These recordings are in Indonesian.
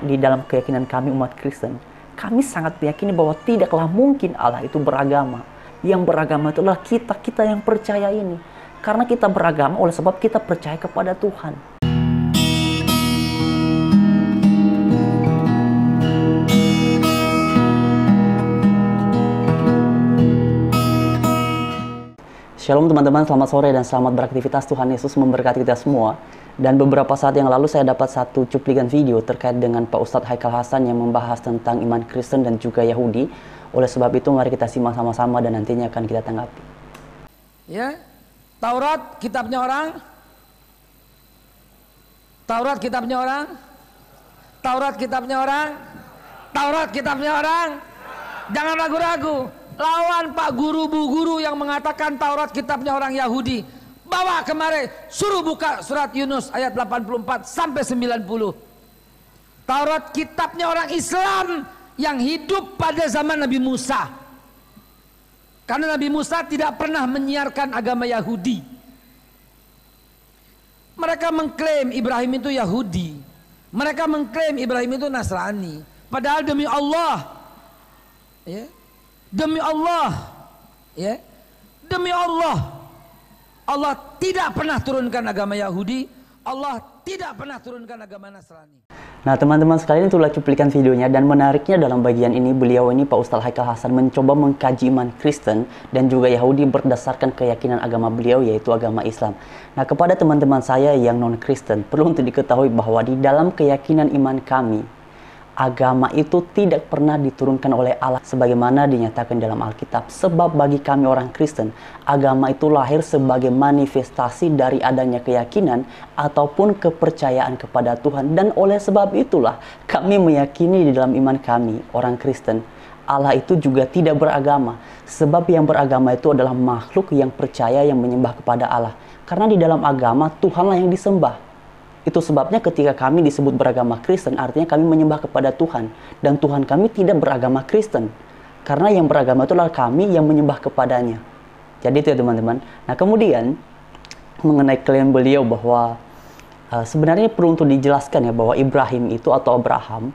di dalam keyakinan kami umat Kristen, kami sangat meyakini bahwa tidaklah mungkin Allah itu beragama. Yang beragama itu adalah kita yang percaya ini. Karena kita beragama oleh sebab kita percaya kepada Tuhan. Shalom teman-teman, selamat sore dan selamat beraktivitas. Tuhan Yesus memberkati kita semua. Dan beberapa saat yang lalu saya dapat satu cuplikan video terkait dengan Pak Ustadz Haikal Hasan yang membahas tentang iman Kristen dan juga Yahudi. Oleh sebab itu mari kita simak sama-sama dan nantinya akan kita tanggapi. Ya, Taurat kitabnya orang. Taurat kitabnya orang. Taurat kitabnya orang. Taurat kitabnya orang. Jangan ragu-ragu. Lawan Pak Guru Bu Guru yang mengatakan Taurat kitabnya orang Yahudi. Bawa kemari, suruh buka surat Yunus ayat 84 sampai 90. Taurat kitabnya orang Islam yang hidup pada zaman Nabi Musa. Karena Nabi Musa tidak pernah menyiarkan agama Yahudi. Mereka mengklaim Ibrahim itu Yahudi. Mereka mengklaim Ibrahim itu Nasrani. Padahal demi Allah, ya, demi Allah, ya, demi Allah, Allah tidak pernah turunkan agama Yahudi. Allah tidak pernah turunkan agama Nasrani. Nah teman-teman sekalian, itulah cuplikan videonya. Dan menariknya dalam bagian ini, beliau ini Pak Ustadz Haikal Hasan mencoba mengkaji iman Kristen dan juga Yahudi berdasarkan keyakinan agama beliau, yaitu agama Islam. Nah kepada teman-teman saya yang non-Kristen, perlu untuk diketahui bahwa di dalam keyakinan iman kami, agama itu tidak pernah diturunkan oleh Allah sebagaimana dinyatakan dalam Alkitab. Sebab bagi kami orang Kristen, agama itu lahir sebagai manifestasi dari adanya keyakinan ataupun kepercayaan kepada Tuhan. Dan oleh sebab itulah kami meyakini di dalam iman kami orang Kristen, Allah itu juga tidak beragama. Sebab yang beragama itu adalah makhluk yang percaya, yang menyembah kepada Allah. Karena di dalam agama Tuhanlah yang disembah. Itu sebabnya ketika kami disebut beragama Kristen, artinya kami menyembah kepada Tuhan. Dan Tuhan kami tidak beragama Kristen. Karena yang beragama itu adalah kami yang menyembah kepadanya. Jadi itu ya teman-teman. Nah kemudian mengenai klaim beliau bahwa sebenarnya perlu untuk dijelaskan ya bahwa Ibrahim itu atau Abraham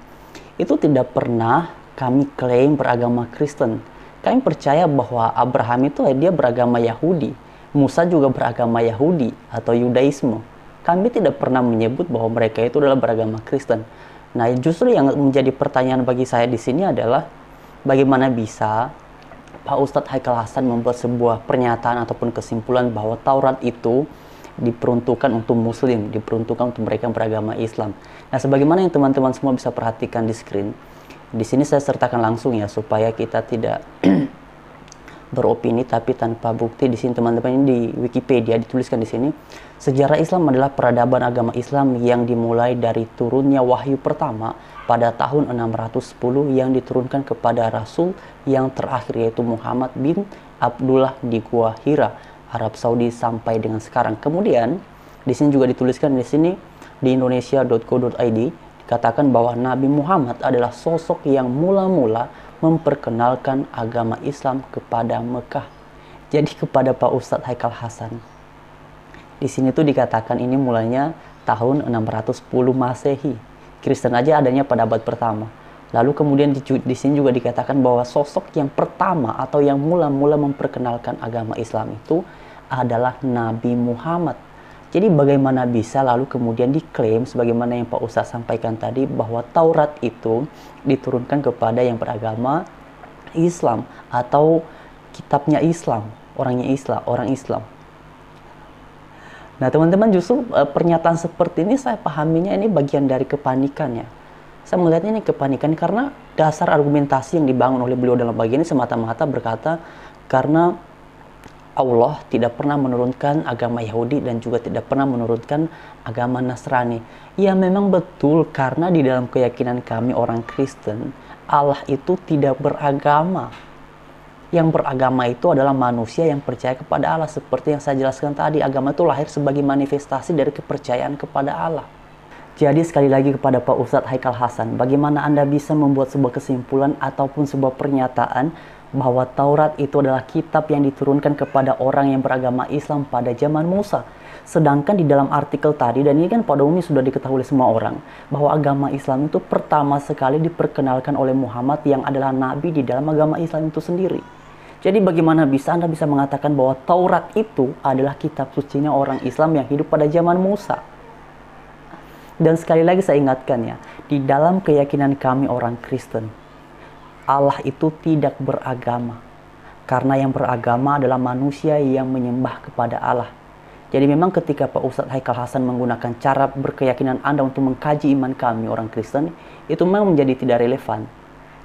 itu tidak pernah kami klaim beragama Kristen. Kami percaya bahwa Abraham itu dia beragama Yahudi. Musa juga beragama Yahudi atau Yudaisme. Kami tidak pernah menyebut bahwa mereka itu adalah beragama Kristen. Nah, justru yang menjadi pertanyaan bagi saya di sini adalah bagaimana bisa Pak Ustadz Haikal Hasan membuat sebuah pernyataan ataupun kesimpulan bahwa Taurat itu diperuntukkan untuk Muslim, diperuntukkan untuk mereka yang beragama Islam. Nah, sebagaimana yang teman-teman semua bisa perhatikan di screen, di sini saya sertakan langsung ya supaya kita tidak beropini tapi tanpa bukti. Di sini teman-teman, ini di Wikipedia dituliskan di sini, sejarah Islam adalah peradaban agama Islam yang dimulai dari turunnya wahyu pertama pada tahun 610 yang diturunkan kepada Rasul yang terakhir yaitu Muhammad bin Abdullah di Gua Hira, Arab Saudi sampai dengan sekarang. Kemudian di sini juga dituliskan di sini di indonesia.co.id dikatakan bahwa Nabi Muhammad adalah sosok yang mula-mula memperkenalkan agama Islam kepada Mekah. Jadi kepada Pak Ustadz Haikal Hasan. Di sini tuh dikatakan ini mulanya tahun 610 Masehi. Kristen aja adanya pada abad pertama. Lalu kemudian di sini juga dikatakan bahwa sosok yang pertama atau yang mula-mula memperkenalkan agama Islam itu adalah Nabi Muhammad. Jadi bagaimana bisa lalu kemudian diklaim sebagaimana yang Pak Ustadz sampaikan tadi bahwa Taurat itu diturunkan kepada yang beragama Islam atau kitabnya Islam, orangnya Islam, orang Islam. Nah teman-teman, justru pernyataan seperti ini saya pahaminya ini bagian dari kepanikan ya. Saya melihatnya ini kepanikan karena dasar argumentasi yang dibangun oleh beliau dalam bagian ini semata-mata berkata karena Allah tidak pernah menurunkan agama Yahudi dan juga tidak pernah menurunkan agama Nasrani. Ya memang betul, karena di dalam keyakinan kami orang Kristen, Allah itu tidak beragama. Yang beragama itu adalah manusia yang percaya kepada Allah. Seperti yang saya jelaskan tadi, agama itu lahir sebagai manifestasi dari kepercayaan kepada Allah. Jadi sekali lagi kepada Pak Ustadz Haikal Hasan, bagaimana Anda bisa membuat sebuah kesimpulan ataupun sebuah pernyataan bahwa Taurat itu adalah kitab yang diturunkan kepada orang yang beragama Islam pada zaman Musa. Sedangkan di dalam artikel tadi, dan ini kan pada umumnya sudah diketahui oleh semua orang, bahwa agama Islam itu pertama sekali diperkenalkan oleh Muhammad yang adalah nabi di dalam agama Islam itu sendiri. Jadi bagaimana bisa Anda bisa mengatakan bahwa Taurat itu adalah kitab sucinya orang Islam yang hidup pada zaman Musa? Dan sekali lagi saya ingatkan ya, di dalam keyakinan kami orang Kristen, Allah itu tidak beragama. Karena yang beragama adalah manusia yang menyembah kepada Allah. Jadi memang ketika Pak Ustadz Haikal Hasan menggunakan cara berkeyakinan Anda untuk mengkaji iman kami orang Kristen, itu memang menjadi tidak relevan.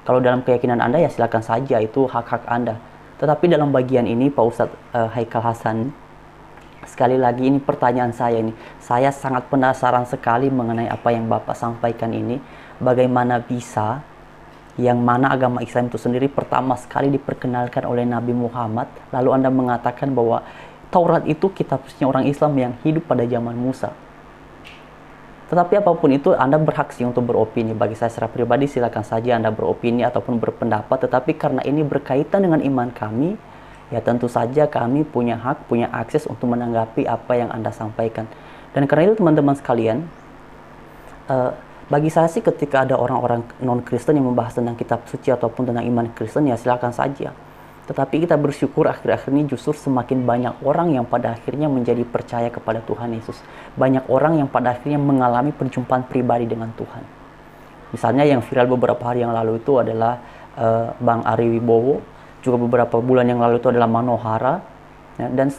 Kalau dalam keyakinan Anda ya silakan saja, itu hak-hak Anda. Tetapi dalam bagian ini Pak Ustadz Haikal Hasan, sekali lagi ini pertanyaan saya ini. Saya sangat penasaran sekali mengenai apa yang Bapak sampaikan ini. Bagaimana bisa yang mana agama Islam itu sendiri pertama sekali diperkenalkan oleh Nabi Muhammad, lalu Anda mengatakan bahwa Taurat itu kitab sucinya orang Islam yang hidup pada zaman Musa. Tetapi apapun itu, Anda berhak sih untuk beropini. Bagi saya secara pribadi silakan saja Anda beropini ataupun berpendapat. Tetapi karena ini berkaitan dengan iman kami, ya tentu saja kami punya hak, punya akses untuk menanggapi apa yang Anda sampaikan. Dan karena itu teman-teman sekalian, bagi saya sih ketika ada orang-orang non-Kristen yang membahas tentang kitab suci ataupun tentang iman Kristen, ya silakan saja. Tetapi kita bersyukur akhir-akhir ini justru semakin banyak orang yang pada akhirnya menjadi percaya kepada Tuhan Yesus. Banyak orang yang pada akhirnya mengalami perjumpaan pribadi dengan Tuhan. Misalnya yang viral beberapa hari yang lalu itu adalah Bang Ari Wibowo. Juga beberapa bulan yang lalu itu adalah Manohara. Ya, dan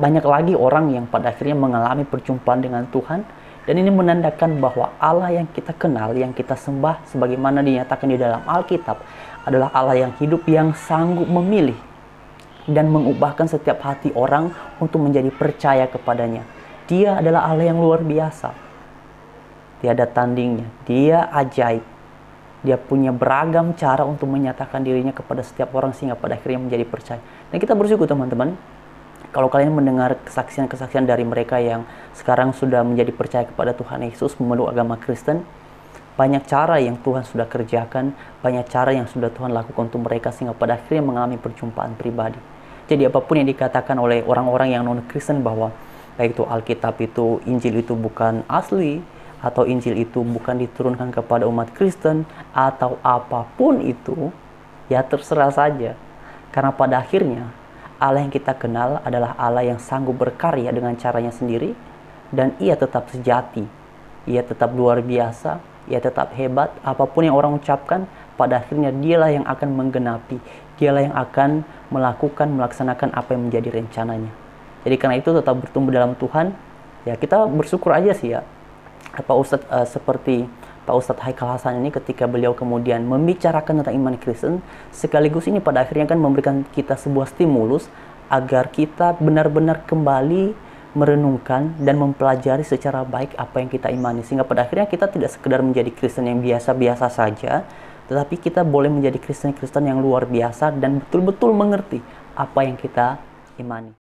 banyak lagi orang yang pada akhirnya mengalami perjumpaan dengan Tuhan. Dan ini menandakan bahwa Allah yang kita kenal, yang kita sembah, sebagaimana dinyatakan di dalam Alkitab, adalah Allah yang hidup, yang sanggup memilih dan mengubahkan setiap hati orang untuk menjadi percaya kepadanya. Dia adalah Allah yang luar biasa. Tiada tandingnya. Dia ajaib. Dia punya beragam cara untuk menyatakan dirinya kepada setiap orang sehingga pada akhirnya menjadi percaya. Dan kita bersyukur teman-teman, kalau kalian mendengar kesaksian-kesaksian dari mereka yang sekarang sudah menjadi percaya kepada Tuhan Yesus, memeluk agama Kristen, banyak cara yang Tuhan sudah kerjakan, banyak cara yang sudah Tuhan lakukan untuk mereka sehingga pada akhirnya mengalami perjumpaan pribadi. Jadi apapun yang dikatakan oleh orang-orang yang non-Kristen bahwa baik itu Alkitab itu, Injil itu bukan asli, atau Injil itu bukan diturunkan kepada umat Kristen, atau apapun itu, ya terserah saja. Karena pada akhirnya Allah yang kita kenal adalah Allah yang sanggup berkarya dengan caranya sendiri, dan ia tetap sejati, ia tetap luar biasa, ia tetap hebat. Apapun yang orang ucapkan, pada akhirnya dialah yang akan menggenapi, dialah yang akan melaksanakan apa yang menjadi rencananya. Jadi karena itu tetap bertumbuh dalam Tuhan. Ya kita bersyukur aja sih ya, Pak Ustadz seperti Pak Ustadz Haikal Hasan ini ketika beliau kemudian membicarakan tentang iman Kristen, sekaligus ini pada akhirnya kan memberikan kita sebuah stimulus agar kita benar-benar kembali merenungkan dan mempelajari secara baik apa yang kita imani. Sehingga pada akhirnya kita tidak sekedar menjadi Kristen yang biasa-biasa saja, tetapi kita boleh menjadi Kristen-Kristen yang luar biasa dan betul-betul mengerti apa yang kita imani.